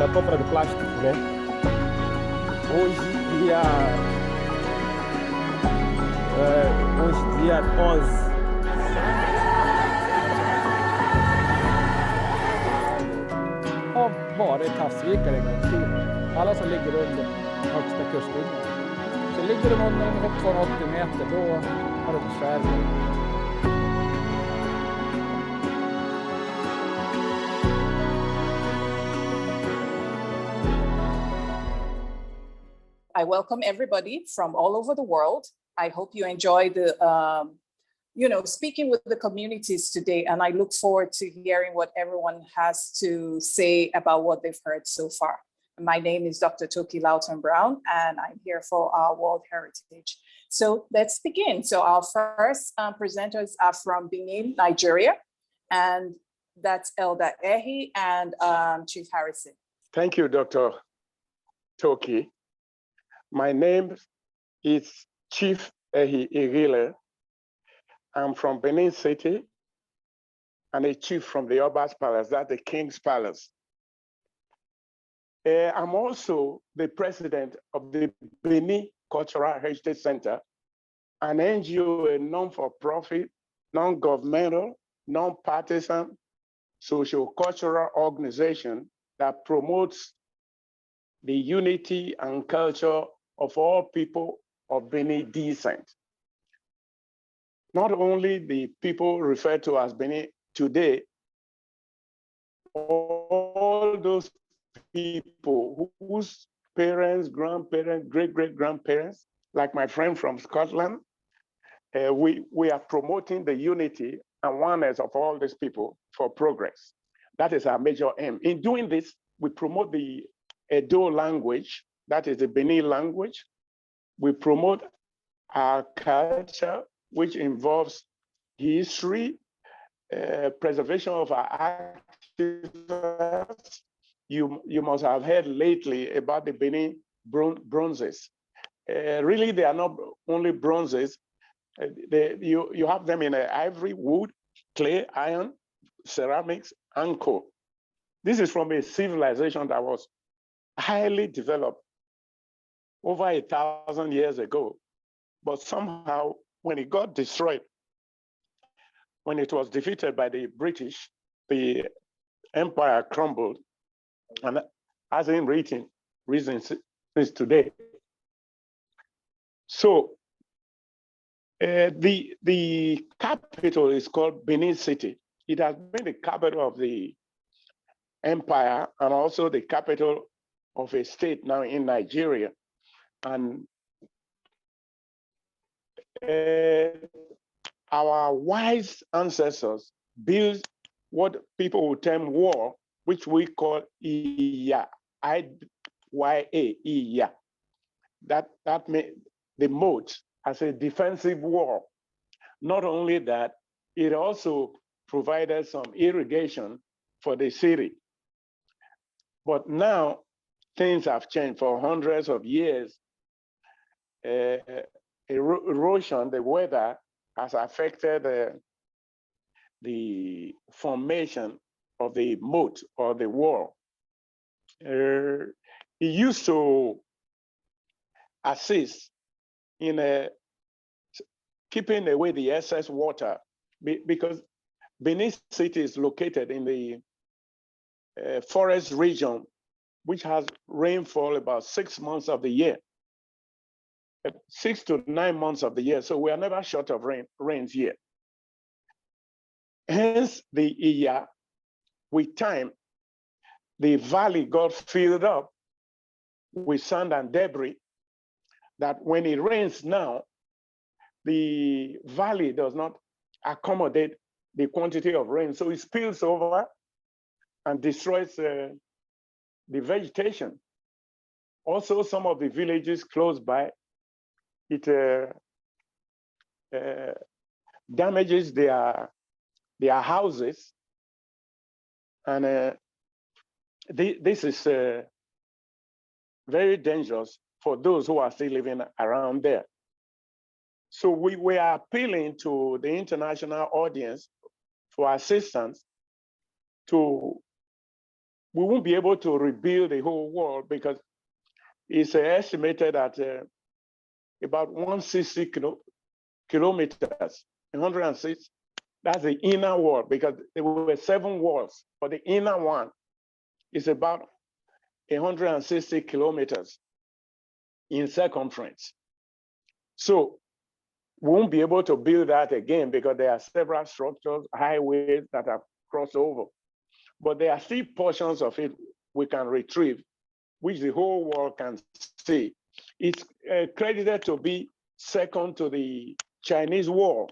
da compra de plástico, né? Hoje dia 11. Bara havsvikare en gång till. Alla som ligger under högsta kustlinjen. Så ligger de under 280 meter, då har du besvär. I welcome everybody from all over the world. I hope you enjoy the, speaking with the communities today, and I look forward to hearing what everyone has to say about what they've heard so far. My name is Dr. Tokie Laotan-Brown, and I'm here for our World Heritage. So let's begin. So our first presenters are from Benin, Nigeria, and that's Elder Ehi and Chief Harrison. Thank you, Dr. Tokie. My name is Chief Ehi Ighile. I'm from Benin City and a chief from the Oba's Palace, that's the King's Palace. I'm also the president of the Benin Cultural Heritage Center, an NGO, a non-for-profit, non-governmental, non-partisan, socio-cultural organization that promotes the unity and culture of all people of Benin descent. Not only the people referred to as Benin today, all those people whose parents, grandparents, great-great-grandparents, like my friend from Scotland, we are promoting the unity and oneness of all these people for progress. That is our major aim. In doing this, we promote the Edo language, that is the Benin language. We promote our culture, which involves history, preservation of our artifacts. You must have heard lately about the Benin bronzes. Really, they are not only bronzes. You have them in ivory, wood, clay, iron, ceramics, and coal. This is from a civilization that was highly developed over 1,000 years ago. But somehow, when it got destroyed, when it was defeated by the British, the empire crumbled, and hasn't risen since today. So the capital is called Benin City. It has been the capital of the empire and also the capital of a state now in Nigeria. And our wise ancestors built what people would term war, which we call Iya, I-Y-A, Iya. That made the moat as a defensive wall. Not only that, it also provided some irrigation for the city. But now things have changed. For hundreds of years. Erosion, the weather, has affected the formation of the moat or the wall. It used to assist in keeping away the excess water because Benin City is located in the forest region, which has rainfall about 6 months of the year. 6 to 9 months of the year, so we are never short of rains here. Hence the Iya, with time, the valley got filled up with sand and debris that when it rains now, the valley does not accommodate the quantity of rain, so it spills over and destroys the vegetation. Also, some of the villages close by, it damages their houses, and this is very dangerous for those who are still living around there. So we are appealing to the international audience for assistance to we won't be able to rebuild the whole wall because it's estimated at about 160 kilometers, 106. That's the inner wall because there were 7 walls, but the inner one is about 160 kilometers in circumference. So we won't be able to build that again because there are several structures, highways that have crossed over. But there are still portions of it we can retrieve, which the whole world can see. It's credited to be second to the Chinese Wall.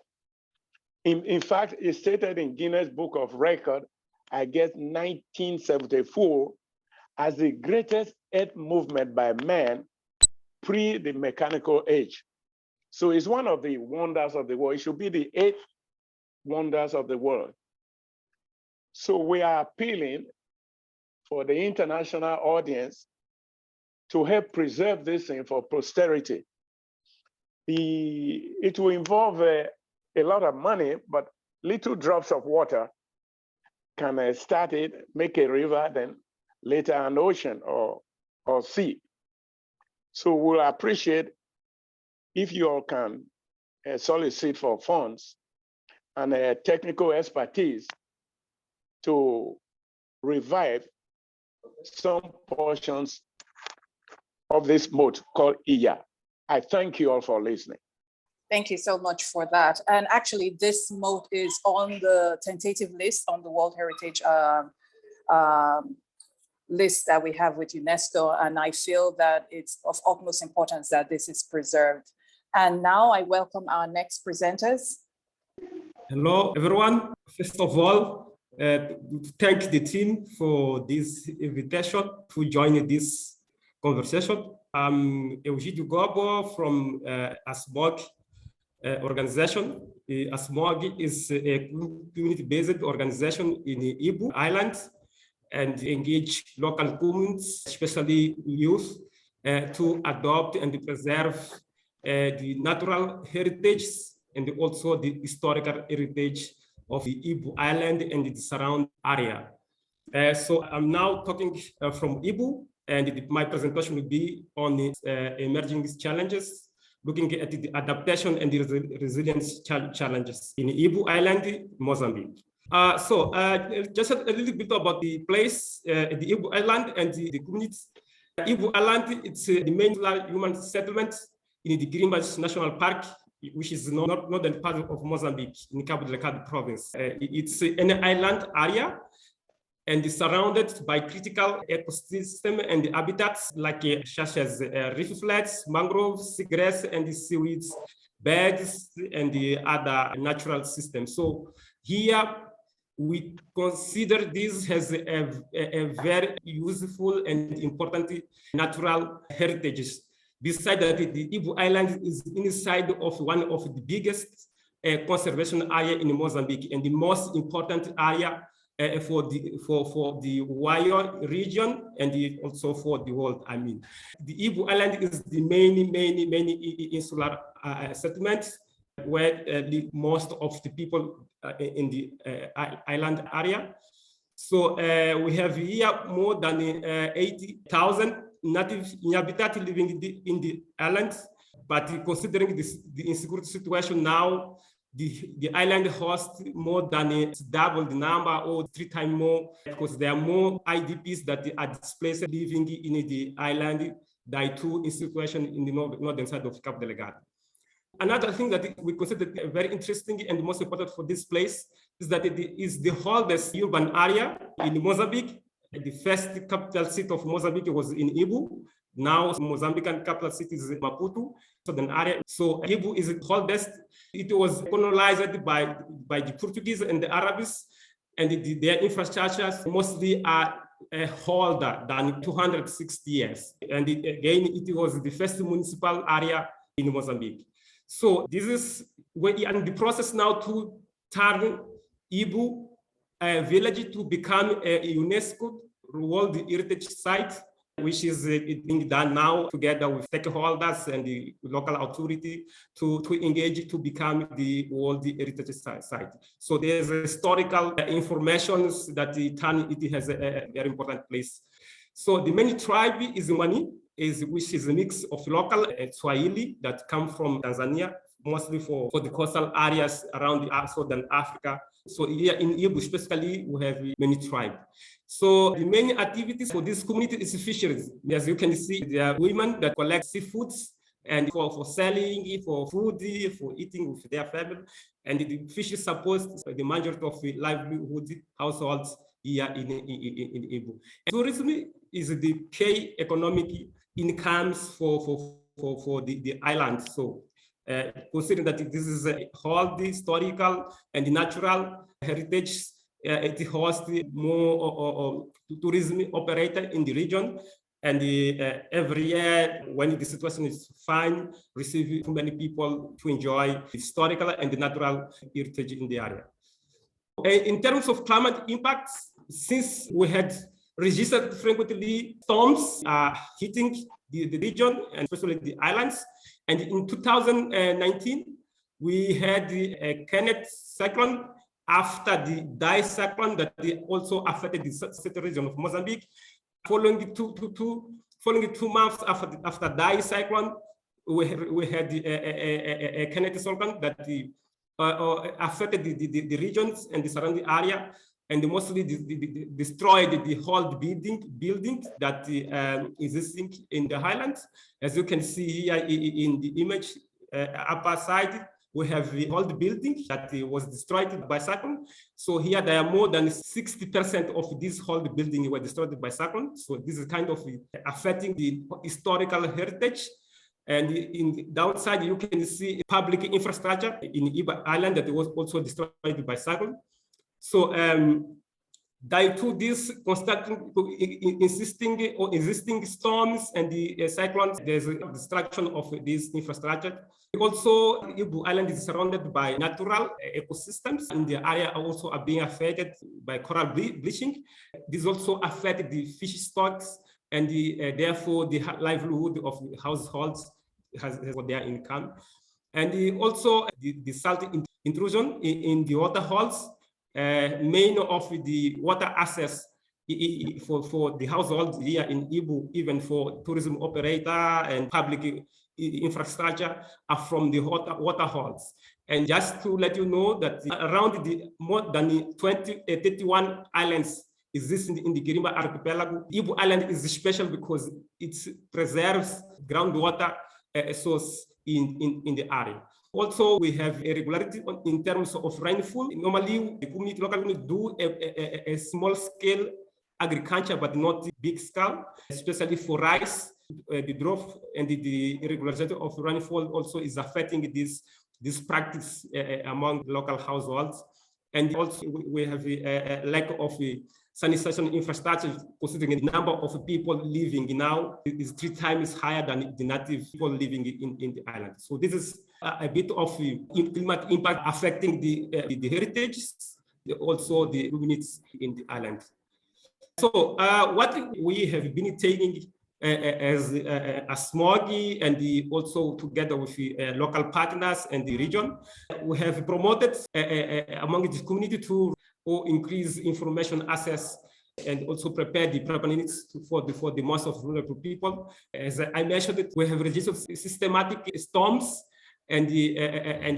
In fact, it's stated in Guinness Book of Record, I guess 1974, as the greatest earth movement by man pre the mechanical age. So it's one of the wonders of the world. It should be the 8th wonders of the world. So we are appealing for the international audience to help preserve this thing for posterity. It will involve a lot of money, but little drops of water can start it, make a river, then later an ocean or sea. So we'll appreciate if you all can solicit for funds and technical expertise to revive some portions of this moat called Ighile. I thank you all for listening. Thank you so much for that. And actually, this moat is on the tentative list on the World Heritage list that we have with UNESCO. And I feel that it's of utmost importance that this is preserved. And now I welcome our next presenters. Hello, everyone. First of all, thank the team for this invitation to join this conversation. I'm Eugidio Gobo from ASMOG organization. ASMOG is a community-based organization in the Ibo Island and engage local communities, especially youth, to adopt and preserve the natural heritage and also the historical heritage of the Ibo Island and the surrounding area. So I'm now talking from Ibo, and my presentation will be on the emerging challenges, looking at the adaptation and the resilience challenges in Ibo Island, Mozambique. Just a little bit about the place, the Ibo Island and the community. Ibo Island, it's the main human settlement in the Grimbas National Park, which is northern part of Mozambique in Cabo Delgado province. It's an island area and is surrounded by critical ecosystem and habitats like such as reef flats, mangroves, seagrass, and seaweeds, beds, and the other natural systems. So here we consider this as a very useful and important natural heritage. Besides that, the Ibo Island is inside of one of the biggest conservation area in Mozambique and the most important area for the Uwangue region and also for the world. I mean, the Ibo Island is the many insular settlements where most of the people in the island area. So we have here more than 80,000 native inhabitants living in the island. But considering the insecurity situation now, the island hosts more than double the number or 3 times more, because there are more IDPs that are displaced living in the island than to in situation in the northern side of Cabo Delgado. Another thing that we consider very interesting and most important for this place is that it is the oldest urban area in Mozambique. The first capital city of Mozambique was in Ibo. Now Mozambican capital city is Maputo, southern area. So Ibo is the oldest. It was colonized by the Portuguese and the Arabs, and their infrastructures mostly are older than 260 years. And again, it was the first municipal area in Mozambique. So this is we're in the process now to turn Ibo village to become a UNESCO World Heritage Site which is being done now together with stakeholders and the local authority to engage to become the World Heritage Site. So there's historical information that it has a very important place. So the main tribe is Mwani, which is a mix of local Swahili that come from Tanzania, mostly for the coastal areas around southern Africa. So here in Ibo, specifically, we have many tribes. So the main activities for this community is fisheries. As you can see, there are women that collect seafoods and for selling, for food, for eating with their family. And the fish supports the majority of the livelihood households here in Ibo. Tourism is the key economic incomes for the island. So considering that this is all the historical and the natural heritage, it hosts more tourism operator in the region. And every year, when the situation is fine, receive too many people to enjoy the historical and the natural heritage in the area. In terms of climate impacts, since we had registered frequently storms hitting the region and especially the islands, and in 2019, we had the Kenneth cyclone after the Dai cyclone that also affected the southern region of Mozambique. Following 2 months after Dai cyclone, we had a Kenneth cyclone that affected the regions and the surrounding area, and mostly destroyed the whole building that existing in the highlands. As you can see here in the image, upper side, we have the old building that was destroyed by cyclone. So here there are more than 60% of this whole building were destroyed by cyclone. So this is kind of affecting the historical heritage. And in the downside, you can see public infrastructure in Ibo Island that was also destroyed by cyclone. So due to this existing storms and the cyclones, there's a destruction of this infrastructure. Also, Ibo Island is surrounded by natural ecosystems in the area, also are being affected by coral bleaching. This also affected the fish stocks and therefore the livelihood of the households has their income. And also the salt intrusion in the water holes. Main of the water access for the households here in Ibo, even for tourism operator and public infrastructure, are from the water holes. And just to let you know that around more than 31 islands existing in the Girimba Archipelago, Ibo Island is special because it preserves groundwater source in the area. Also, we have irregularity in terms of rainfall. Normally, the local community do a small scale agriculture, but not big scale, especially for rice. The drop and the irregularity of rainfall also is affecting this practice among local households. And also, we have a lack of sanitation infrastructure, considering the number of people living now is 3 times higher than the native people living in the island. So this is a bit of climate impact affecting the heritage, also the communities in the island. So what we have been taking as ASMOG and also together with local partners and the region, we have promoted among the community to increase information access and also prepare the preparedness for the most of vulnerable people. As I mentioned, we have registered systematic storms, and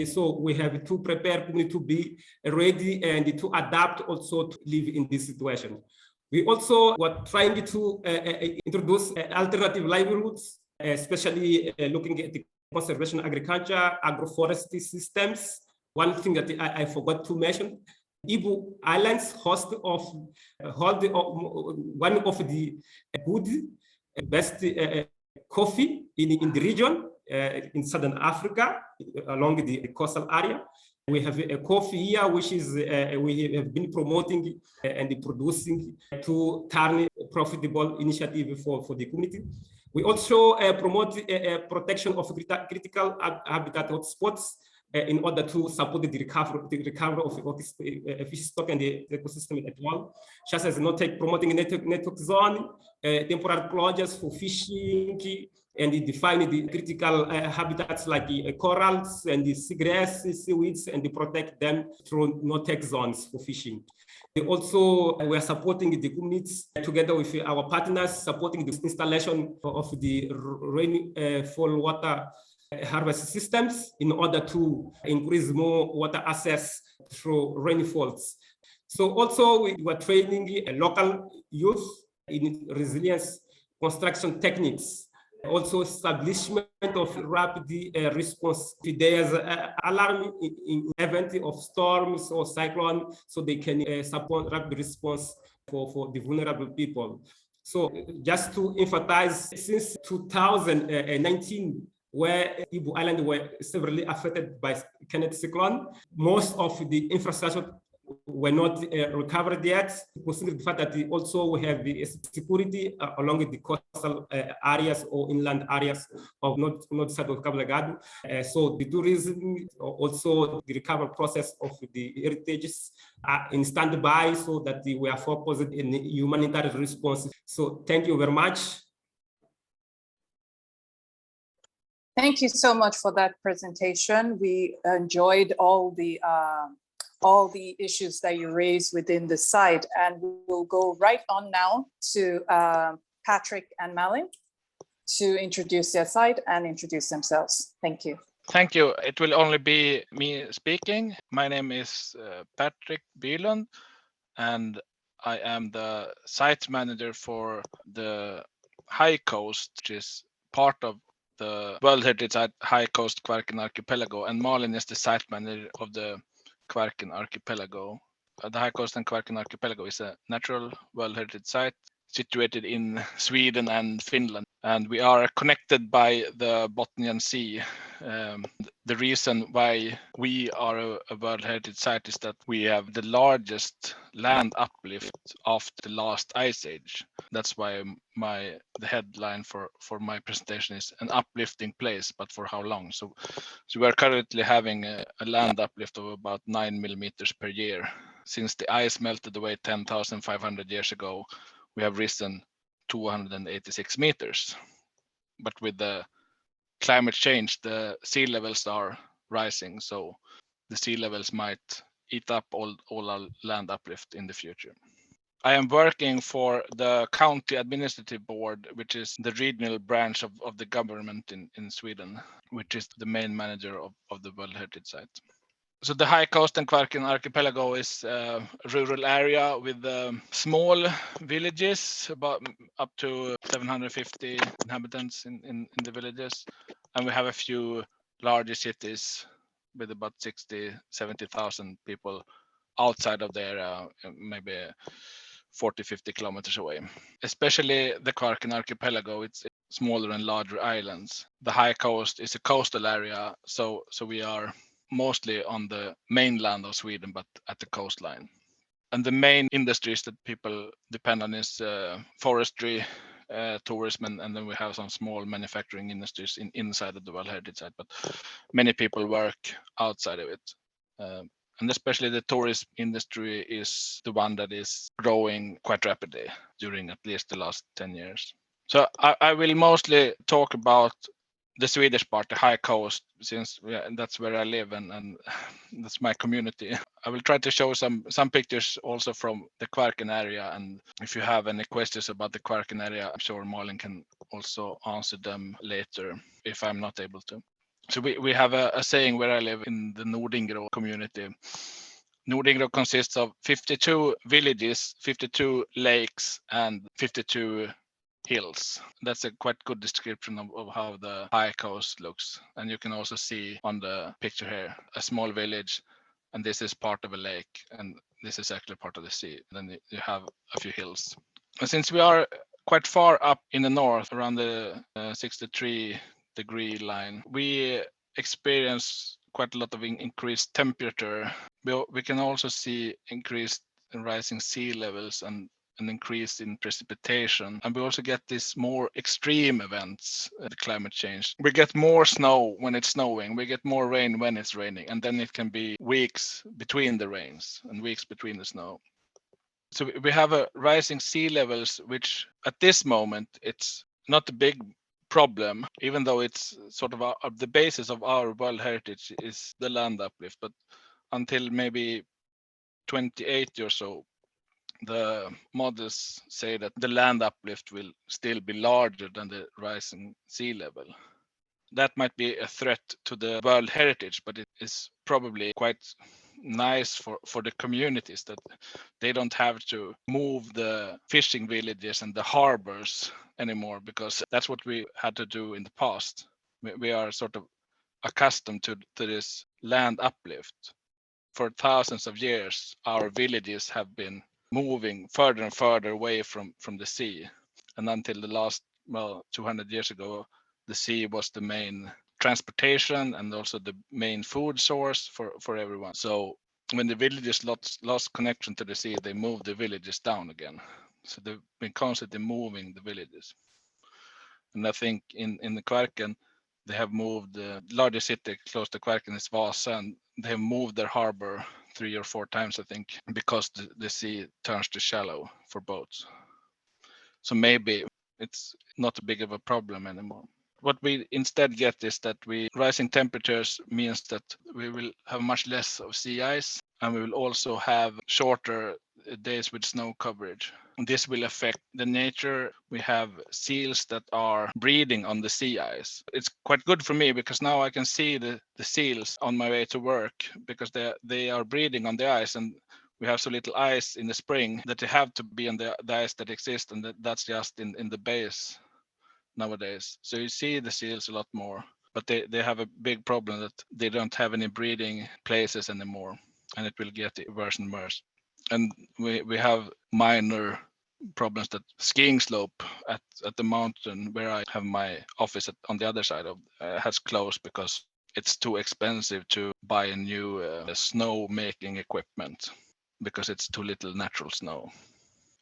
so we have to prepare community to be ready and to adapt also to live in this situation. We also were trying to introduce alternative livelihoods, especially looking at the conservation agriculture, agroforestry systems. One thing that I forgot to mention, Ibo Islands hold one of the best coffee in the region, in Southern Africa, along the coastal area. We have a coffee here, which is we have been promoting and producing to turn a profitable initiative for the community. We also promote protection of critical habitat hotspots in order to support the recovery of fish stock and the ecosystem at all, such as promoting network zone, temporary closures for fishing, and defining the critical habitats like the corals and the seagrass, seaweeds, and protect them through no-take zones for fishing. We are supporting the communities together with our partners, supporting the installation of the rainfall water harvest systems in order to increase more water access through rainfalls. So also we were training local youth in resilience construction techniques. Also establishment of rapid response if there's alarm in event of storms or cyclone, so they can support rapid response for the vulnerable people. So just to emphasize, since 2019, where Ibo Island were severely affected by Kenneth cyclone, most of the infrastructure were not recovered yet, considering the fact that we also have the security along the coastal areas or inland areas of north side of Cabo Delgado. So the tourism, also the recovery process of the heritages are in standby, so that we are focused in humanitarian response. So thank you very much. Thank you so much for that presentation. We enjoyed all the issues that you raised within the site, and we'll go right on now to Patrik and Malin to introduce their site and introduce themselves. Thank you. Thank you. It will only be me speaking. My name is Patrik Bylund, and I am the site manager for the High Coast, which is part of the World Heritage Site High Coast Kvarken Archipelago, and Malin is the site manager of the Kvarken Archipelago. The High Coast and Kvarken Archipelago is a natural World Heritage Site situated in Sweden and Finland, and we are connected by the Botnian Sea. The reason why we are a World Heritage Site is that we have the largest land uplift after the last ice age. That's why the headline for my presentation is an uplifting place, but for how long? So we are currently having a land uplift of about 9 millimeters per year. Since the ice melted away 10,500 years ago, we have risen 286 meters. But with the climate change, the sea levels are rising, so the sea levels might eat up all our land uplift in the future. I am working for the County Administrative Board, which is the regional branch of the government in Sweden, which is the main manager of the World Heritage Site. So the High Coast and Kvarken Archipelago is a rural area with small villages, about up to 750 inhabitants in the villages. And we have a few larger cities with about 60-70,000 people outside of the area, maybe 40-50 kilometers away. Especially the Kvarken Archipelago, it's smaller and larger islands. The High Coast is a coastal area, so we are mostly on the mainland of Sweden, but at the coastline. And the main industries that people depend on is forestry, tourism, and then we have some small manufacturing industries inside of the World Heritage Site, but many people work outside of it. And especially the tourism industry is the one that is growing quite rapidly during at least the last 10 years. So I will mostly talk about the Swedish part, the High Coast, since that's where I live and that's my community. I will try to show some pictures also from the Kvarken area, and if you have any questions about the Kvarken area, I'm sure Malin can also answer them later if I'm not able to. So we have a saying where I live in the Nordingrå community. Nordingrå consists of 52 villages, 52 lakes, and 52 hills. That's a quite good description of how the High Coast looks. And you can also see on the picture here a small village, and this is part of a lake, and this is actually part of the sea. Then you have a few hills. And since we are quite far up in the north, around the 63-degree line, we experience quite a lot of increased temperature. We can also see increased and rising sea levels, and an increase in precipitation. And we also get these more extreme events, the climate change. We get more snow when it's snowing, we get more rain when it's raining, and then it can be weeks between the rains and weeks between the snow. So we have a rising sea levels, which at this moment, it's not a big problem, even though it's sort of the basis of our World Heritage is the land uplift. But until maybe 2080 or so, the models say that the land uplift will still be larger than the rising sea level. That might be a threat to the World Heritage, but it is probably quite nice for the communities that they don't have to move the fishing villages and the harbors anymore, because that's what we had to do in the past. We are sort of accustomed to this land uplift. For thousands of years, our villages have been moving further and further away from the sea. And until the last, 200 years ago, the sea was the main transportation and also the main food source for everyone. So when the villages lost connection to the sea, they moved the villages down again. So they've been constantly moving the villages. And I think in the Kvarken, they have moved the largest city close to Kvarken is Vasa, and they have moved their harbor 3 or 4 times, I think, because the sea turns to shallow for boats. So maybe it's not a big of a problem anymore. What we instead get is that rising temperatures means that we will have much less of sea ice, and we will also have shorter days with snow coverage. This will affect the nature. We have seals that are breeding on the sea ice. It's quite good for me because now I can see the seals on my way to work, because they are breeding on the ice, and we have so little ice in the spring that they have to be on the ice that exists, and that's just in the base nowadays. So you see the seals a lot more, but they have a big problem that they don't have any breeding places anymore, and it will get worse and worse. And we have minor problems that skiing slope at the mountain where I have my office on the other side of has closed because it's too expensive to buy a new snow making equipment, because it's too little natural snow.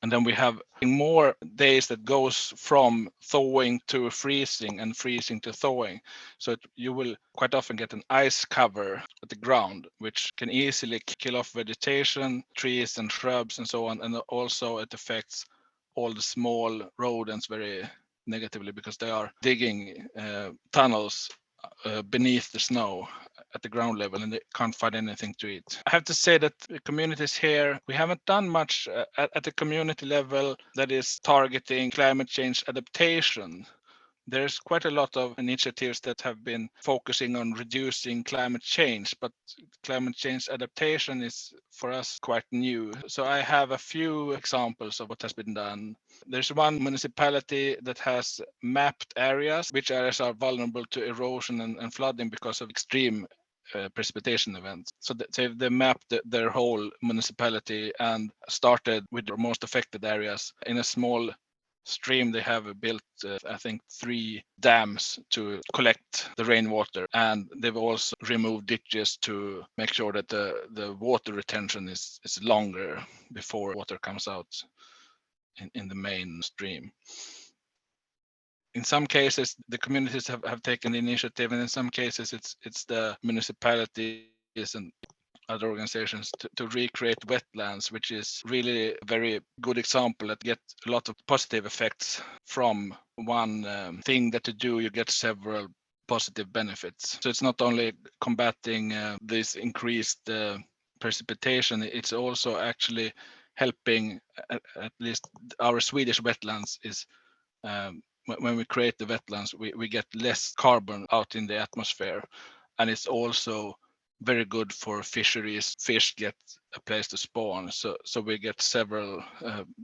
And then we have more days that goes from thawing to freezing and freezing to thawing. So you will quite often get an ice cover at the ground, which can easily kill off vegetation, trees and shrubs and so on. And also it affects all the small rodents very negatively, because they are digging tunnels beneath the snow at the ground level, and they can't find anything to eat. I have to say that the communities here, we haven't done much at the community level that is targeting climate change adaptation. There's quite a lot of initiatives that have been focusing on reducing climate change, but climate change adaptation is for us quite new. So I have a few examples of what has been done. There's one municipality that has mapped areas, which areas are vulnerable to erosion and flooding because of extreme precipitation events. So they mapped their whole municipality and started with the most affected areas. In a small stream, they have built I think 3 dams to collect the rainwater, and they've also removed ditches to make sure that the water retention is longer before water comes out in the main stream. In some cases, the communities have taken the initiative, and in some cases it's the municipalities and other organizations to recreate wetlands, which is really a very good example that get a lot of positive effects from one thing that you do. You get several positive benefits. So it's not only combating this increased precipitation, it's also actually helping, at least our Swedish wetlands is when we create the wetlands, we get less carbon out in the atmosphere, and it's also very good for fisheries. Fish get a place to spawn, so we get several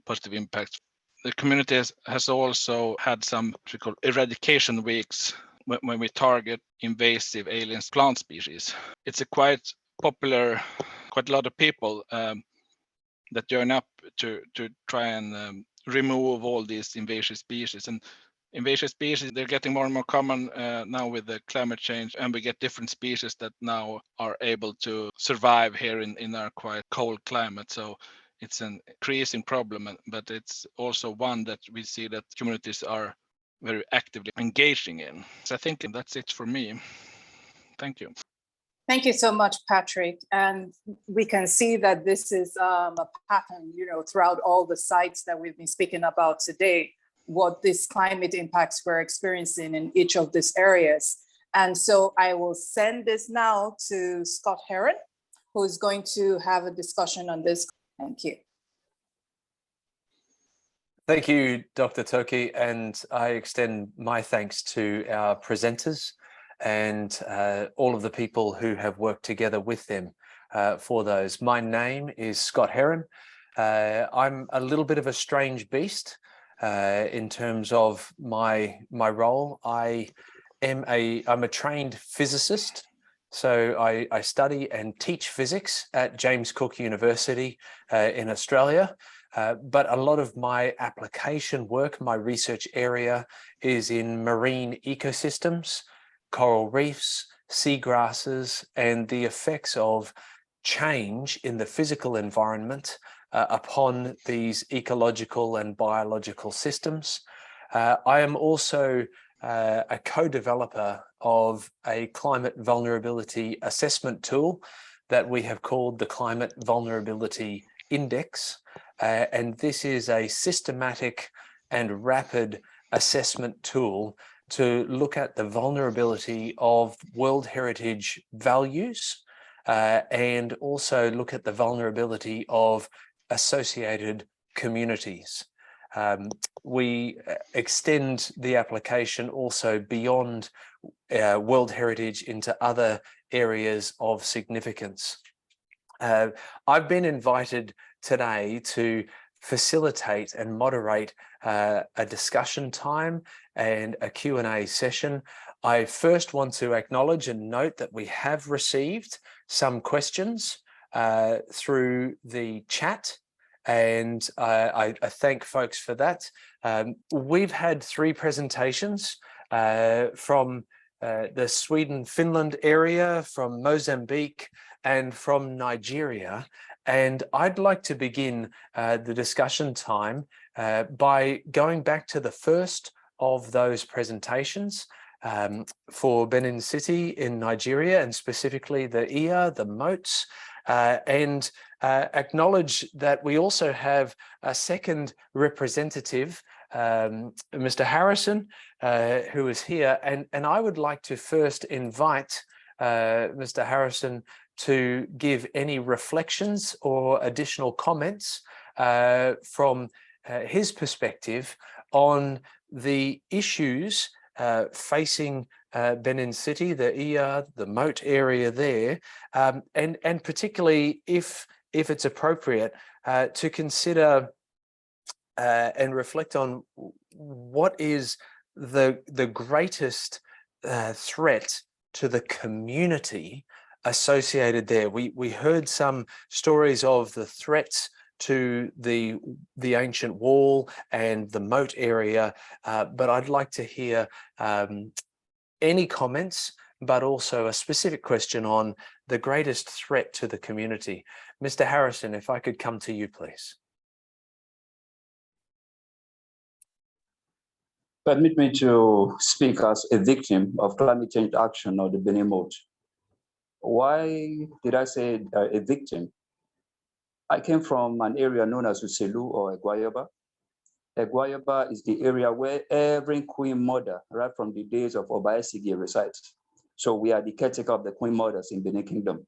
positive impacts. The community has also had some what we call eradication weeks when we target invasive alien plant species. It's a quite popular, quite a lot of people that join up to try and remove all these invasive species. And invasive species, they're getting more and more common now with the climate change, and we get different species that now are able to survive here in our quite cold climate. So it's an increasing problem, but it's also one that we see that communities are very actively engaging in. So I think that's it for me. Thank you. Thank you so much, Patrik. And we can see that this is a pattern, throughout all the sites that we've been speaking about today, what these climate impacts we're experiencing in each of these areas. And so I will send this now to Scott Heron, who is going to have a discussion on this. Thank you. Thank you, Dr. Tokie, and I extend my thanks to our presenters and all of the people who have worked together with them for those. My name is Scott Heron. I'm a little bit of a strange beast in terms of my role. I'm a trained physicist, so I study and teach physics at James Cook University in Australia. But a lot of my application work, my research area, is in marine ecosystems, coral reefs, seagrasses, and the effects of change in the physical environment upon these ecological and biological systems. I am also a co-developer of a climate vulnerability assessment tool that we have called the Climate Vulnerability Index. And this is a systematic and rapid assessment tool to look at the vulnerability of World Heritage values and also look at the vulnerability of associated communities. We extend the application also beyond World Heritage into other areas of significance. I've been invited today to facilitate and moderate a discussion time and a Q&A session. I first want to acknowledge and note that we have received some questions through the chat, and I thank folks for that. We've had 3 presentations from the Sweden-Finland area, from Mozambique, and from Nigeria. And I'd like to begin the discussion time by going back to the first of those presentations for Benin City in Nigeria, and specifically the Ighile, the moats, and acknowledge that we also have a second representative, Mr. Harrison, who is here. And I would like to first invite Mr. Harrison to give any reflections or additional comments from his perspective on the issues facing Benin City, the Ighile, the moat area there, and particularly if it's appropriate to consider and reflect on what is the greatest threat to the community associated there. We heard some stories of the threats to the ancient wall and the moat area, but I'd like to hear any comments, but also a specific question on the greatest threat to the community. Mr. Harrison, if I could come to you, please. Permit me to speak as a victim of climate change action of the Benin Moat. Why did I say a victim? I came from an area known as Uselu or Eguayaba. Eguayaba is the area where every queen mother, right from the days of Obarisiuwa, resides. So we are the caretaker of the queen mothers in Benin Kingdom.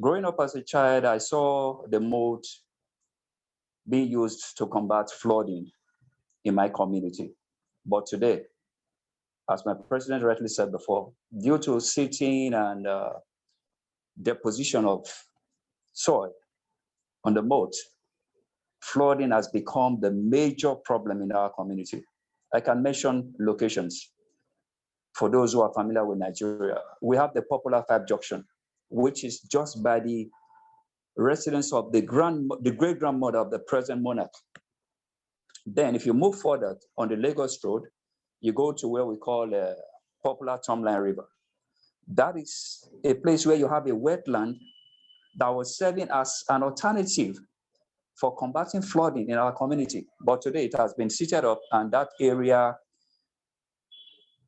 Growing up as a child, I saw the moat being used to combat flooding in my community. But today, as my president rightly said before, due to sitting and deposition of soil on the moat, flooding has become the major problem in our community. I can mention locations. For those who are familiar with Nigeria, we have the popular 5 junction, which is just by the residence of the great-grandmother of the present monarch. Then if you move further on the Lagos Road, you go to where we call popular Tomline River. That is a place where you have a wetland that was serving as an alternative for combating flooding in our community. But today it has been seated up, and that area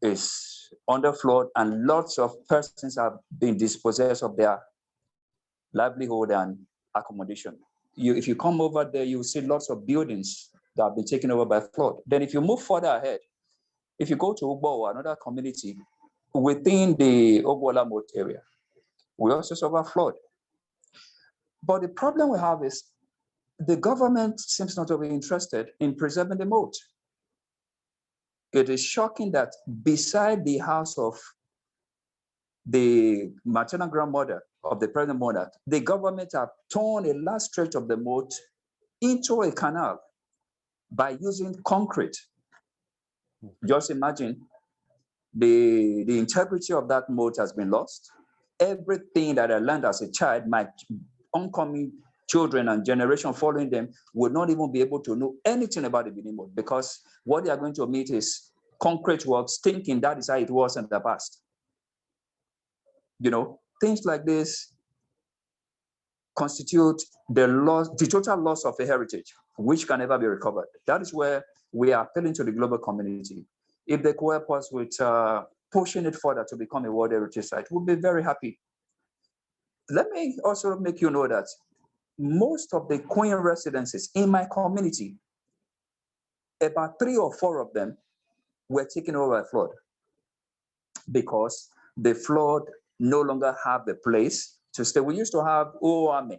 is under flood, and lots of persons have been dispossessed of their livelihood and accommodation. If you come over there, you will see lots of buildings that have been taken over by flood. Then if you move further ahead, if you go to Ubo, another community within the Obarisiuwa moat area, we also suffer flood. But the problem we have is the government seems not to be interested in preserving the moat. It is shocking that beside the house of the maternal grandmother of the present monarch, the government have torn a large stretch of the moat into a canal by using concrete. Just imagine the integrity of that moat has been lost. Everything that I learned as a child, my oncoming children and generation following them would not even be able to know anything about the Benin moat, because what they are going to meet is concrete works, thinking that is how it was in the past. You know, things like this constitute the total loss of a heritage, which can never be recovered. That is where we are appealing to the global community. If they could help us with pushing it further to become a World Heritage Site, we'll be very happy. Let me also make you know that most of the Queen residences in my community, about 3 or 4 of them were taken over by flood, because the flood no longer have a place to stay. We used to have Uwangue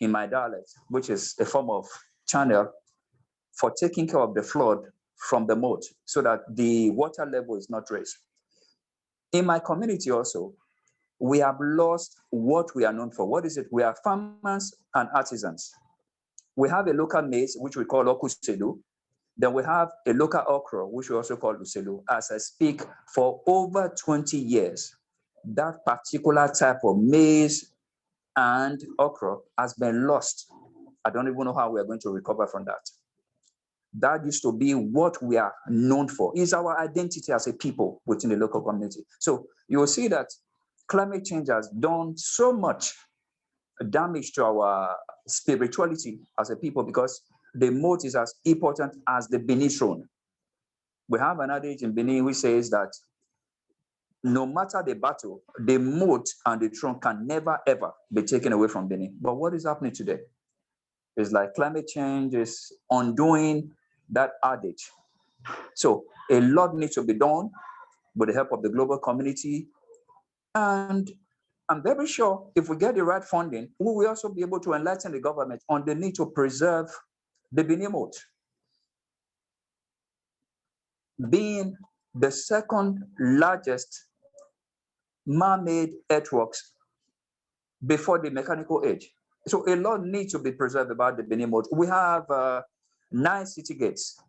in my dialect, which is a form of channel for taking care of the flood from the moat so that the water level is not raised. In my community also, we have lost what we are known for. What is it? We are farmers and artisans. We have a local maize, which we call okuselu. Then we have a local okra, which we also call uselu. As I speak, for over 20 years, that particular type of maize and okra has been lost. I don't even know how we are going to recover from that. That used to be what we are known for, is our identity as a people within the local community. So you will see that climate change has done so much damage to our spirituality as a people, because the moat is as important as the Benin throne. We have an adage in Benin which says that no matter the battle, the moat and the throne can never ever be taken away from Benin. But what is happening today? It's like climate change is undoing that adage. So a lot needs to be done with the help of the global community. And I'm very sure if we get the right funding, we will also be able to enlighten the government on the need to preserve the Benin moat. Being the second largest man-made earthworks before the mechanical age. So a lot needs to be preserved about the Benin moat. We have 9 city gates.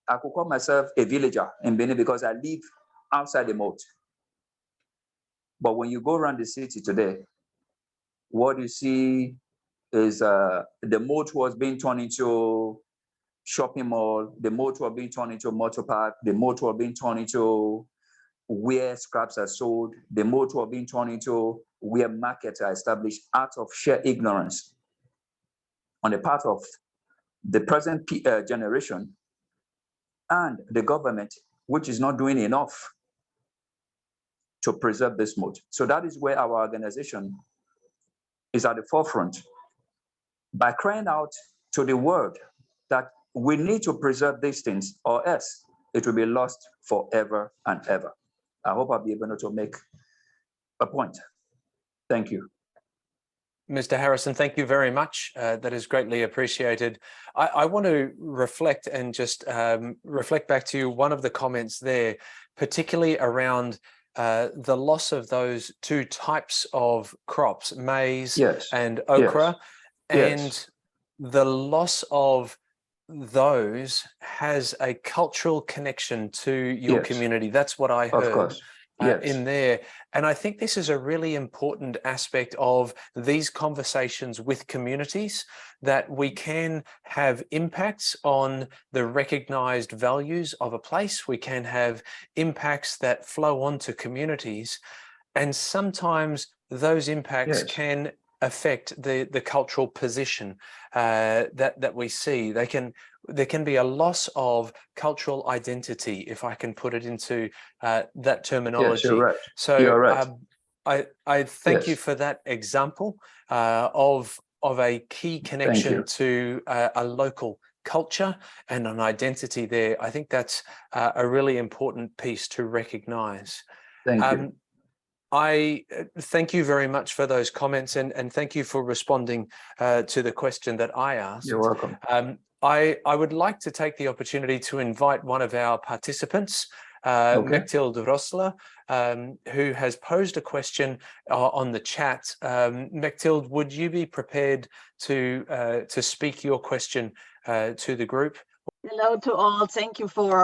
I could call myself a villager in Benin because I live outside the moat. But when you go around the city today, what you see is the moat was being turned into shopping mall, the moat was being turned into motor park, the moat was being turned into where scraps are sold, the moat was being turned into where markets are established out of sheer ignorance on the part of the present generation and the government, which is not doing enough to preserve this moat. So that is where our organization is at the forefront by crying out to the world that we need to preserve these things, or else it will be lost forever and ever. I hope I'll be able to make a point. Thank you. Mr. Harrison, thank you very much. That is greatly appreciated. I want to reflect and just reflect back to one of the comments there, particularly around the loss of those 2 types of crops, maize and okra, and the loss of those has a cultural connection to your community. That's what I heard in there. And I think this is a really important aspect of these conversations with communities, that we can have impacts on the recognized values of a place. We can have impacts that flow on to communities. And sometimes those impacts can affect the cultural position that we see. There can be a loss of cultural identity, if I can put it into that terminology. Yes, you're right. So you're right. I thank you Yes. for that example of a key connection to a local culture and an identity there. I think that's a really important piece to recognize. Thank you. I thank you very much for those comments, and thank you for responding to the question that I asked. You're welcome. I would like to take the opportunity to invite one of our participants, Mechtild Rössler, who has posed a question on the chat. Mechtild, would you be prepared to speak your question to the group? Hello to all. Thank you for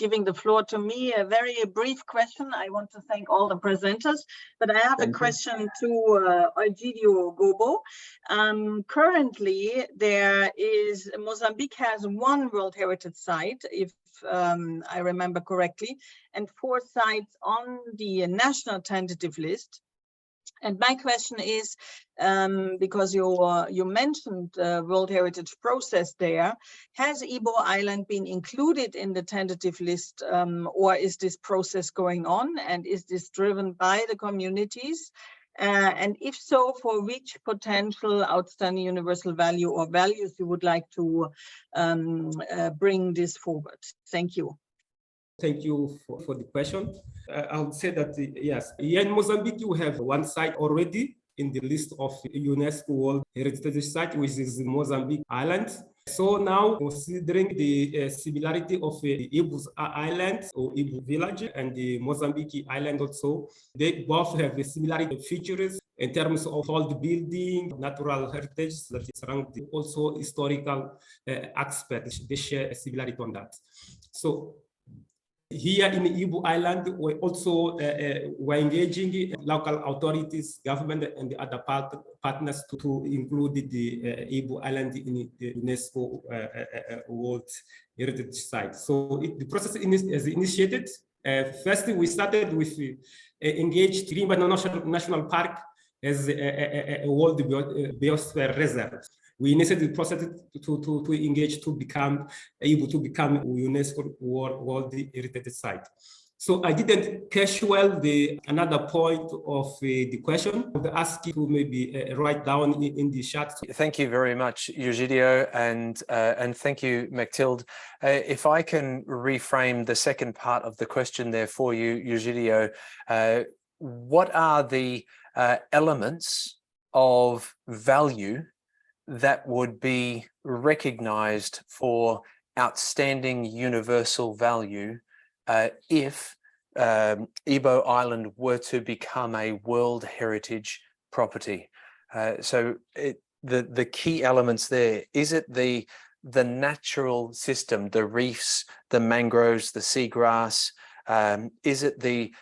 giving the floor to me. A very brief question. I want to thank all the presenters, but I have a question to Eugidio Gobo. Currently, Mozambique has one World Heritage Site, if I remember correctly, and 4 sites on the national tentative list. And my question is, because you mentioned World Heritage process there, has Ibo Island been included in the tentative list, or is this process going on, and is this driven by the communities? And if so, for which potential outstanding universal value or values you would like to bring this forward? Thank you. Thank you for the question. I would say that, yes, here in Mozambique, you have one site already in the list of UNESCO World Heritage Site, which is Mozambique Island. So now, considering the similarity of the Ibo Island or Ibo village and the Mozambique Island also, they both have similar features in terms of all the building, natural heritage that is around, also historical aspects. They share a similarity on that. So here in Ibo Island, we also were engaging local authorities, government, and the other partners to include the Ibo Island in the UNESCO World Heritage Site. So the process is initiated. First, we started with engaged Rimba National Park as a World Biosphere Reserve. We initiated the process to engage to become able to become UNESCO World Heritage Site. So I didn't catch well another point of the question. I would ask you to maybe write down in the chat. Thank you very much, Eugidio, and thank you, Mechtild. If I can reframe the second part of the question there for you, Eugidio, what are the elements of value that would be recognized for outstanding universal value if Ibo Island were to become a World Heritage property? So the key elements there, is it the natural system, the reefs, the mangroves, the seagrass? Is it the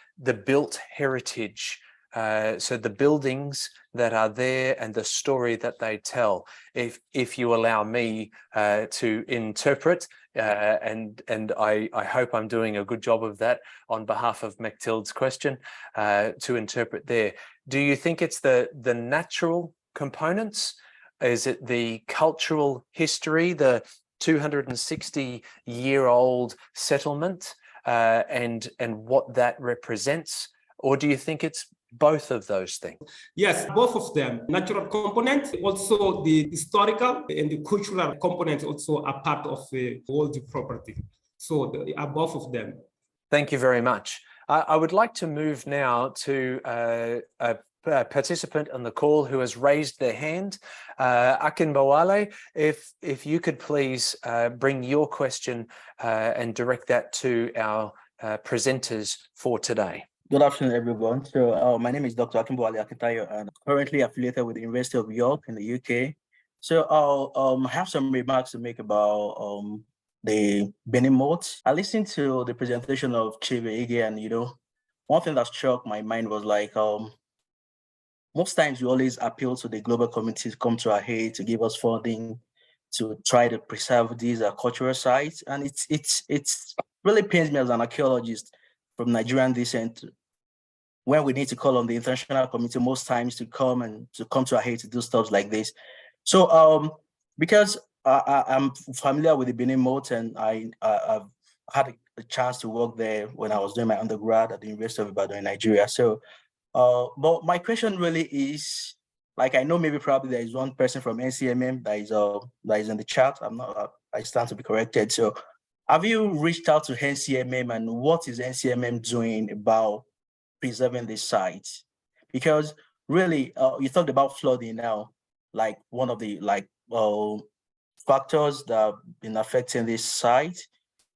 built heritage? So the buildings that are there and the story that they tell. If you allow me to interpret, and I hope I'm doing a good job of that on behalf of Mechtild's question, to interpret there. Do you think it's the natural components? Is it the cultural history, the 260-year-old settlement, and what that represents? Or do you think it's both of those things? Yes, both of them. Natural component, also the historical and the cultural components also are part of the world property. So both of them. Thank you very much. I would like to move now to a participant on the call who has raised their hand. Akinbowale, if you could please bring your question and direct that to our presenters for today. Good afternoon, everyone. So my name is Dr. Akinbowale Akintayo, and currently affiliated with the University of York in the UK. So I'll have some remarks to make about the Benin Moats. I listened to the presentation of Chief Ighile, and one thing that struck my mind was like, most times we always appeal to the global community to come to our aid, to give us funding, to try to preserve these cultural sites. And it's really pains me as an archaeologist from Nigerian descent when we need to call on the international community most times to come to our aid to do stuff like this. So because I'm familiar with the Benin Moats, and I've had a chance to work there when I was doing my undergrad at the University of Ibadan in Nigeria. So, but my question really is, like, I know maybe probably there is one person from NCMM that is in the chat. I stand to be corrected. So, have you reached out to NCMM, and what is NCMM doing about preserving this site? Because really, you talked about flooding now, like one of the factors that have been affecting this site.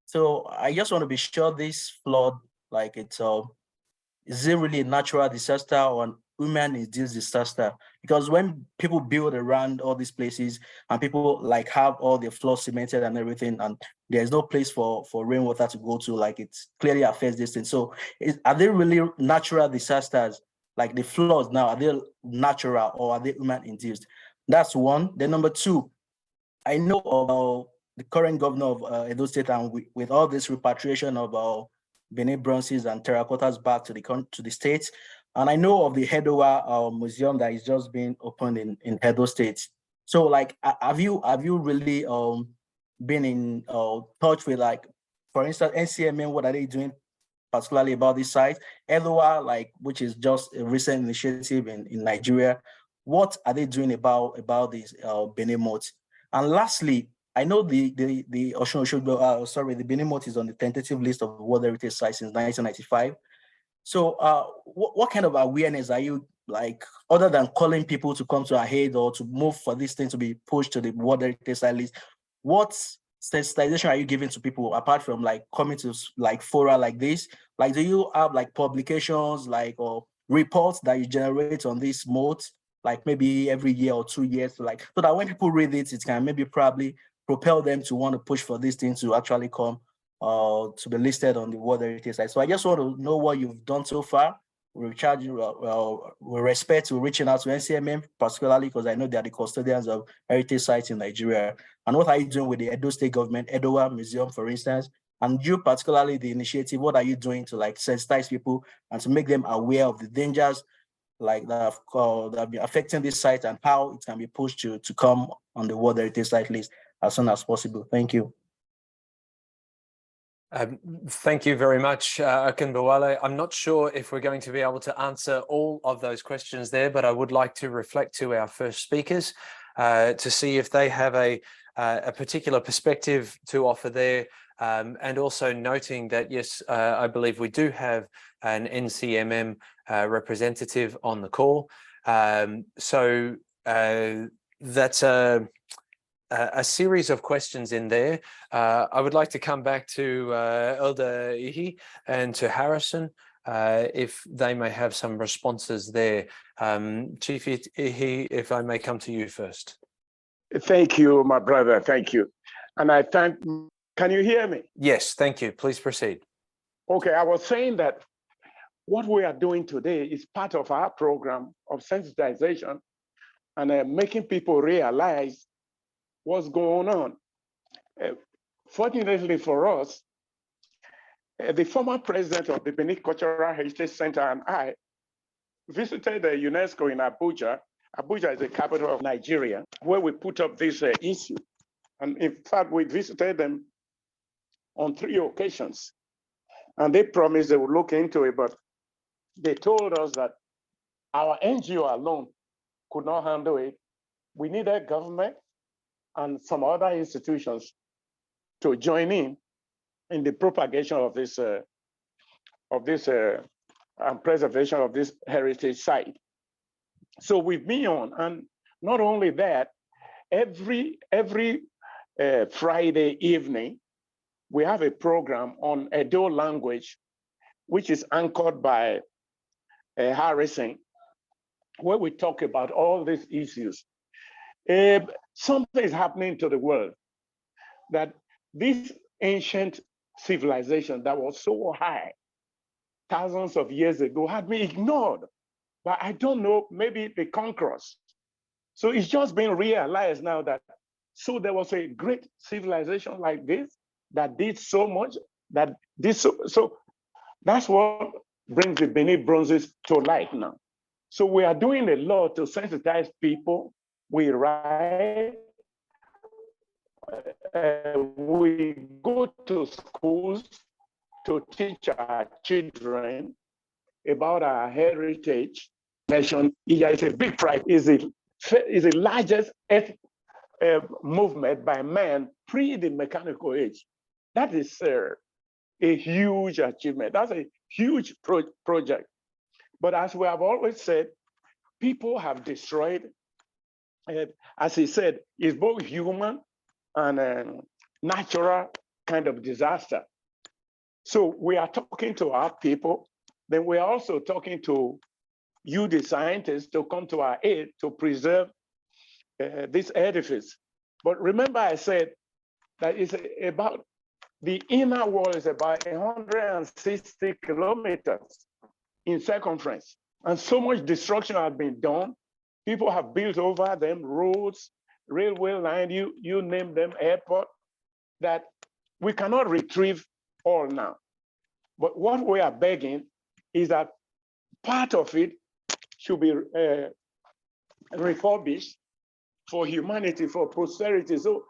So I just want to be sure this flood, like is it really a natural disaster or an human-induced disaster? Because when people build around all these places and people like have all their floors cemented and everything, and there's no place for rainwater to go to, like it clearly affects this thing. So are they really natural disasters? Like the floods now, are they natural or are they human-induced? That's one. Then number two, I know about the current governor of Edo State, and with all this repatriation of Benin bronzes and terracottas back to the states, and I know of the Edowa museum that is just being opened in Edo State. So, like, have you really been in touch with, like, for instance, NCMM? What are they doing particularly about this site? Edowa, like, which is just a recent initiative in Nigeria. What are they doing about these Benin Moats? And lastly, I know the Benin Moats is on the tentative list of World Heritage Sites since 1995. So what kind of awareness are you, like, other than calling people to come to our aid or to move for this thing to be pushed to the World Heritage Site list, what sensitization are you giving to people apart from, like, coming to, like, fora like this? Like, do you have, like, publications, like, or reports that you generate on these moats, like maybe every year or 2 years, like, so that when people read it, it can maybe probably propel them to want to push for this thing to actually come to be listed on the World Heritage Site. So I just want to know what you've done so far. With respect to reaching out to NCMM, particularly because I know they are the custodians of heritage sites in Nigeria. And what are you doing with the Edo State government, Edowa Museum, for instance? And you, particularly the initiative, what are you doing to, like, sensitize people and to make them aware of the dangers, like, that have been affecting this site and how it can be pushed to come on the World Heritage Site list as soon as possible? Thank you. Thank you very much, Akinbowale. I'm not sure if we're going to be able to answer all of those questions there, but I would like to reflect to our first speakers to see if they have a particular perspective to offer there, and also noting that, yes, I believe we do have an NCMM representative on the call. So that's a series of questions in there. I would like to come back to Elder Ehi and to Harrison, if they may have some responses there. Chief Ehi, if I may come to you first. Thank you, my brother. Thank you. And I thank, can you hear me? Yes, thank you. Please proceed. Okay, I was saying that what we are doing today is part of our program of sensitization and making people realize what's going on. Fortunately for us, the former president of the Benin Cultural Heritage Center and I visited the UNESCO in Abuja. Abuja is the capital of Nigeria, where we put up this issue. And in fact, we visited them on 3 occasions. And they promised they would look into it, but they told us that our NGO alone could not handle it. We needed government and some other institutions to join in the propagation of this and preservation of this heritage site. So we've been on, and not only that, every Friday evening, we have a program on Edo language, which is anchored by Harrison, where we talk about all these issues. Something is happening to the world, that this ancient civilization that was so high thousands of years ago had been ignored. But I don't know, maybe the conquerors. So it's just been realized now that, so there was a great civilization like this that did so much, that did so that's what brings the Benin bronzes to light now. So we are doing a lot to sensitize people. We write, we go to schools to teach our children about our heritage. Nation is a big pride, is the largest movement by man pre the mechanical age. That is a huge achievement. That's a huge project. But as we have always said, people have destroyed, as he said, it's both human and natural kind of disaster. So we are talking to our people, then we are also talking to you, the scientists, to come to our aid to preserve this edifice. But remember I said that it's about, the inner wall is about 160 kilometers in circumference. And so much destruction has been done. People have built over them roads, railway line, you name them, airport, that we cannot retrieve all now. But what we are begging is that part of it should be refurbished for humanity, for posterity. So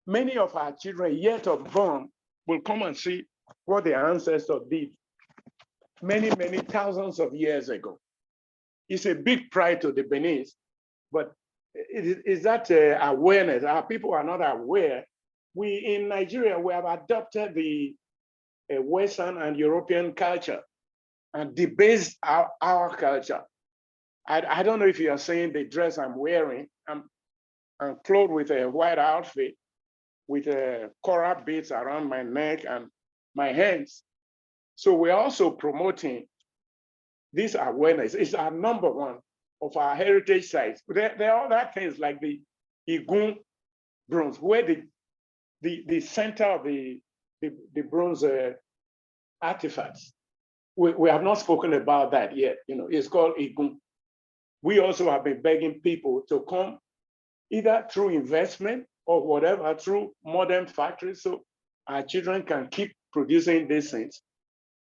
many of our children yet unborn will come and see what their ancestors did many, many thousands of years ago. It's a big pride to the Beninese, but is that awareness? Our people are not aware. We in Nigeria, we have adopted the Western and European culture and debased our culture. I don't know if you are seeing the dress I'm wearing. I'm clothed with a white outfit with coral beads around my neck and my hands. So we're also promoting this awareness. It's our number one of our heritage sites. There are other things like the Ighile bronze, where the center of the bronze artifacts. We have not spoken about that yet. It's called Ighile. We also have been begging people to come either through investment or whatever, through modern factories, so our children can keep producing these things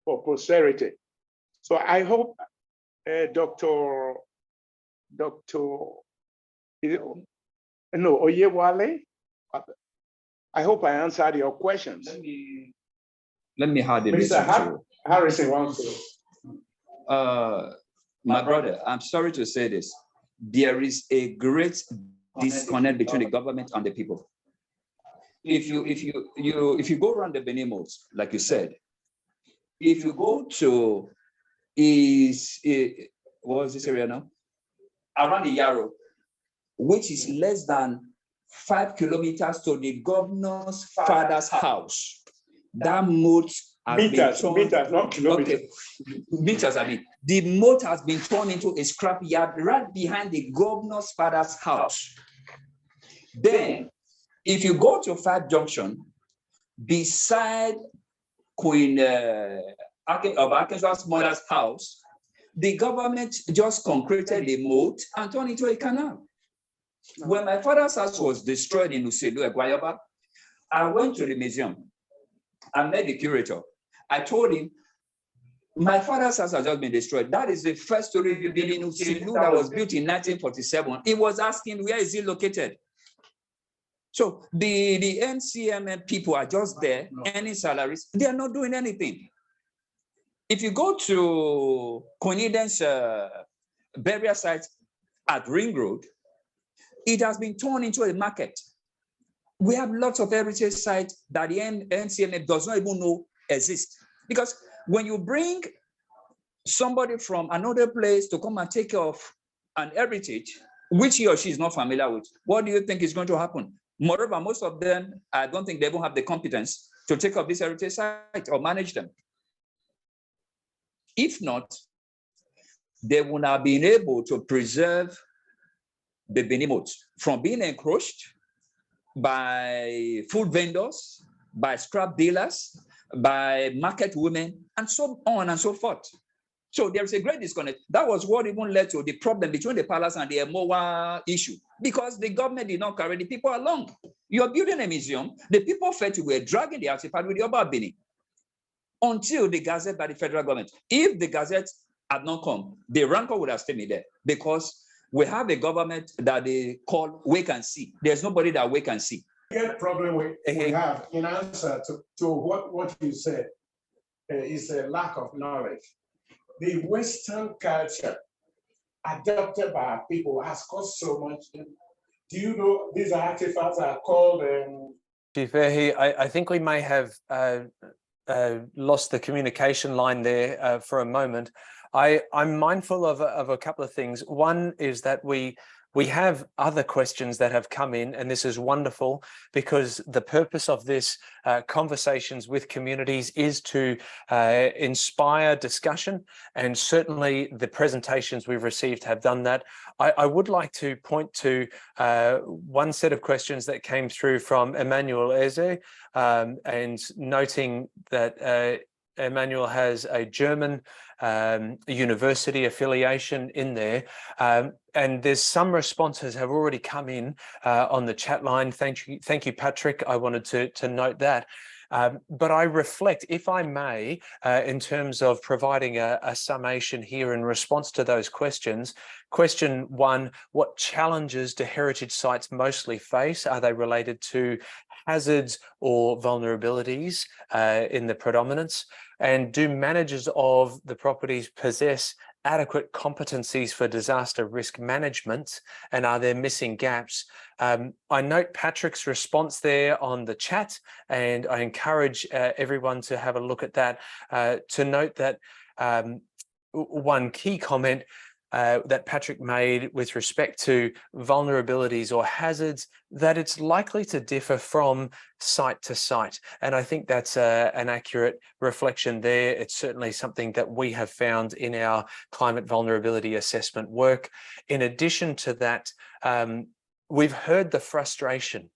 for posterity. So I hope Oyewale, I hope I answered your questions. Let me add a Mr. Harrison wants to. My brother, I'm sorry to say this. There is a great disconnect between the government and the people. If you go around the Benin Moats, like you said, if you go to what was this area now? Around the Yarrow, which is less than 5 kilometers to the governor's father's house. That moat has been turned, meters, not kilometers. Okay, meters, I mean. The moat has been turned into a scrapyard right behind the governor's father's house. Then, if you go to Five Junction, beside Queen Akintayo's mother's house, the government just concreted a moat and turned it into a canal. When my father's house was destroyed in Uselu, Guayaba, I went to the museum. I met the curator. I told him, my father's house has just been destroyed. That is the first story building in Uselu that was built in 1947. He was asking, where is it located? So the NCMM people are just there, earning salaries. They are not doing anything. If you go to Coincidence burial site at Ring Road, it has been turned into a market. We have lots of heritage sites that the NCMM does not even know exist. Because when you bring somebody from another place to come and take care of an heritage, which he or she is not familiar with, what do you think is going to happen? Moreover, most of them, I don't think they will have the competence to take up this heritage site or manage them. If not, they would have been able to preserve the Benin Moats from being encroached by food vendors, by scrap dealers, by market women, and so on and so forth. So there's a great disconnect. That was what even led to the problem between the palace and the Emowa issue, because the government did not carry the people along. You're building a museum, the people felt you were dragging the artifact with the Oba Benin. until the gazette by the federal government. If the gazette had not come, the rancor would have stayed there, because we have a government that they call wait and see. There's nobody that wait and see. The problem we have in answer to what you said is a lack of knowledge. The Western culture adopted by our people has caused so much. Do you know these artifacts are called? Chief Ehi, I think we may have lost the communication line there for a moment. I'm mindful of a couple of things. One is that we have other questions that have come in, and this is wonderful, because the purpose of this conversations with communities is to inspire discussion, and certainly the presentations we've received have done that. I would like to point to one set of questions that came through from Emmanuel Eze, and noting that Emmanuel has a German university affiliation in there, and there's some responses have already come in on the chat line. Thank you, Patrik. I wanted to note that. But I reflect, if I may, in terms of providing a summation here in response to those questions. Question one, what challenges do heritage sites mostly face? Are they related to hazards or vulnerabilities in the predominance? And do managers of the properties possess adequate competencies for disaster risk management, and are there missing gaps? I note Patrik's response there on the chat, and I encourage everyone to have a look at that, to note that one key comment that Patrik made with respect to vulnerabilities or hazards, that it's likely to differ from site to site. And I think that's an accurate reflection there. It's certainly something that we have found in our climate vulnerability assessment work. In addition to that, we've heard the frustration.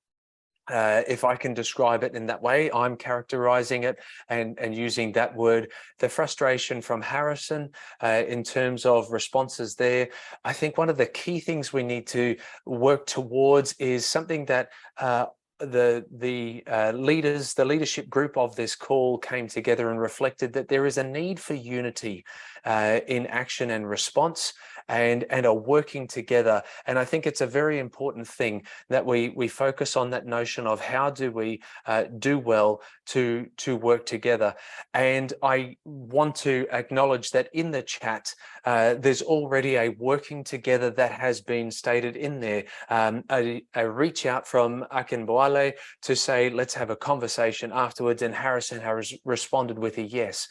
If I can describe it in that way, I'm characterizing it and using that word, the frustration from Harrison in terms of responses there. I think one of the key things we need to work towards is something that the leadership group of this call came together and reflected, that there is a need for unity in action and response, and are working together. And I think it's a very important thing that we focus on that notion of how do we do well to work together. And I want to acknowledge that in the chat, there's already a working together that has been stated in there, a reach out from Akinbowale to say, let's have a conversation afterwards, and Harrison has responded with a yes.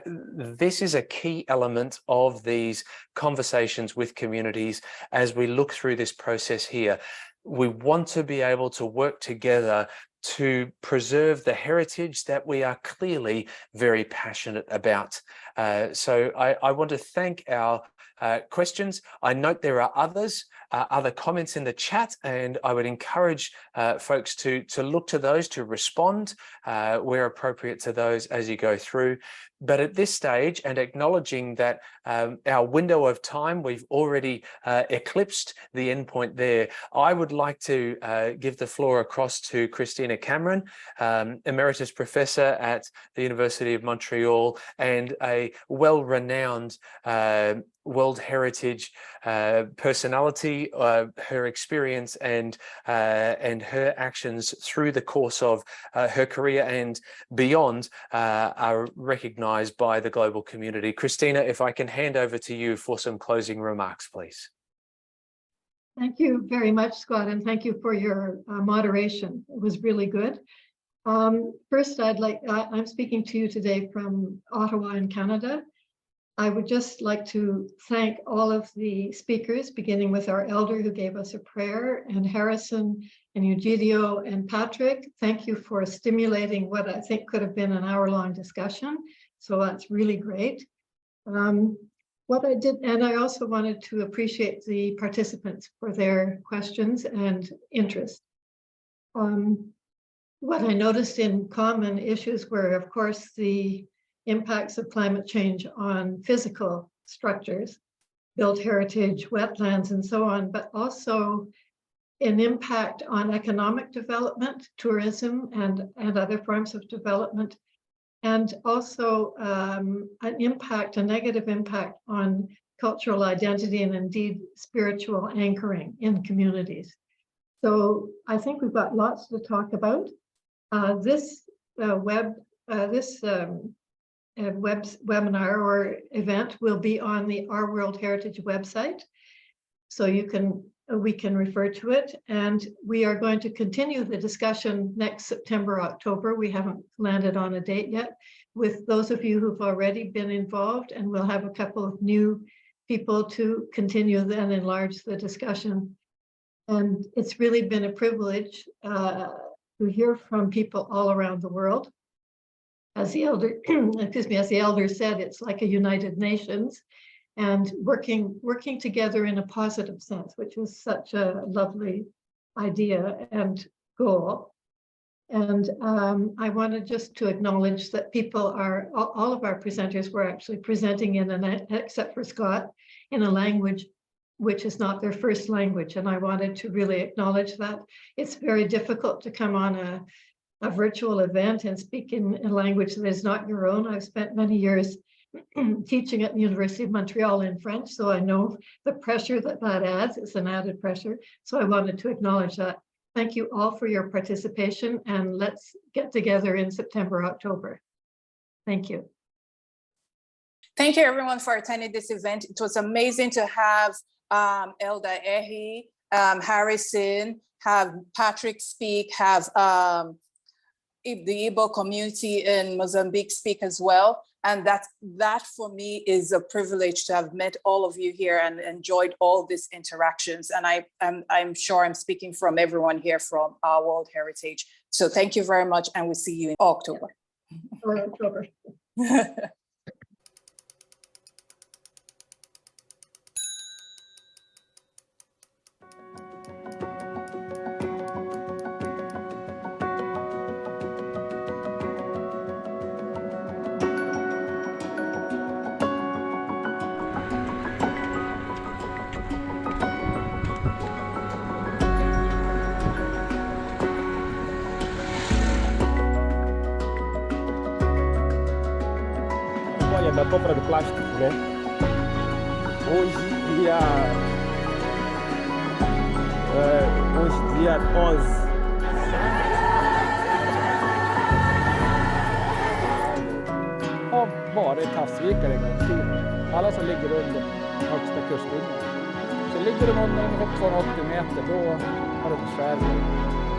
This is a key element of these conversations with communities as we look through this process here. We want to be able to work together to preserve the heritage that we are clearly very passionate about. So I want to thank our questions. I note there are other comments in the chat, and I would encourage folks to look to those, to respond where appropriate to those as you go through. But at this stage, and acknowledging that our window of time, we've already eclipsed the endpoint there, I would like to give the floor across to Christina Cameron, Emeritus Professor at the University of Montreal, and a well-renowned World Heritage personality. Her experience and her actions through the course of her career and beyond are recognized by the global community. Christina, if I can hand over to you for some closing remarks, please. Thank you very much, Scott, and thank you for your moderation. It was really good. First, I'm speaking to you today from Ottawa in Canada. I would just like to thank all of the speakers, beginning with our elder who gave us a prayer, and Harrison and Eugidio and Patrik. Thank you for stimulating what I think could have been an hour-long discussion. So that's really great. What I did, and I also wanted to appreciate the participants for their questions and interest. What I noticed in common issues were, of course, the impacts of climate change on physical structures, built heritage, wetlands, and so on, but also an impact on economic development, tourism, and other forms of development, and also a negative impact on cultural identity and indeed spiritual anchoring in communities. So I think we've got lots to talk about. This webinar or event will be on the Our World Heritage website, so we can refer to it, and we are going to continue the discussion next September, October. We haven't landed on a date yet with those of you who've already been involved, and we'll have a couple of new people to continue and enlarge the discussion. And it's really been a privilege to hear from people all around the world. As the elder, as the elder said, it's like a United Nations, and working together in a positive sense, which is such a lovely idea and goal. And I wanted just to acknowledge that all of our presenters were actually presenting except for Scott, in a language which is not their first language. And I wanted to really acknowledge that. It's very difficult to come on a virtual event and speak in a language that is not your own. I've spent many years teaching at the University of Montreal in French, so I know the pressure that adds. It's an added pressure. So I wanted to acknowledge that. Thank you all for your participation, and let's get together in September, October. Thank you. Thank you everyone for attending this event. It was amazing to have Elder Ehi, Harrison, have Patrik speak, have the Ibo community in Mozambique speak as well. And that for me is a privilege to have met all of you here and enjoyed all these interactions. And I'm sure I'm speaking from everyone here from our World Heritage. So thank you very much, and we'll see you in October. Or October. Da compra do plástico, né? Hoje, dia 11. Har varit havsvikare en gång i tiden. Alla som ligger under högsta kustlinjen. Så ligger de under ungefär 280 meter, då har de besvärligt.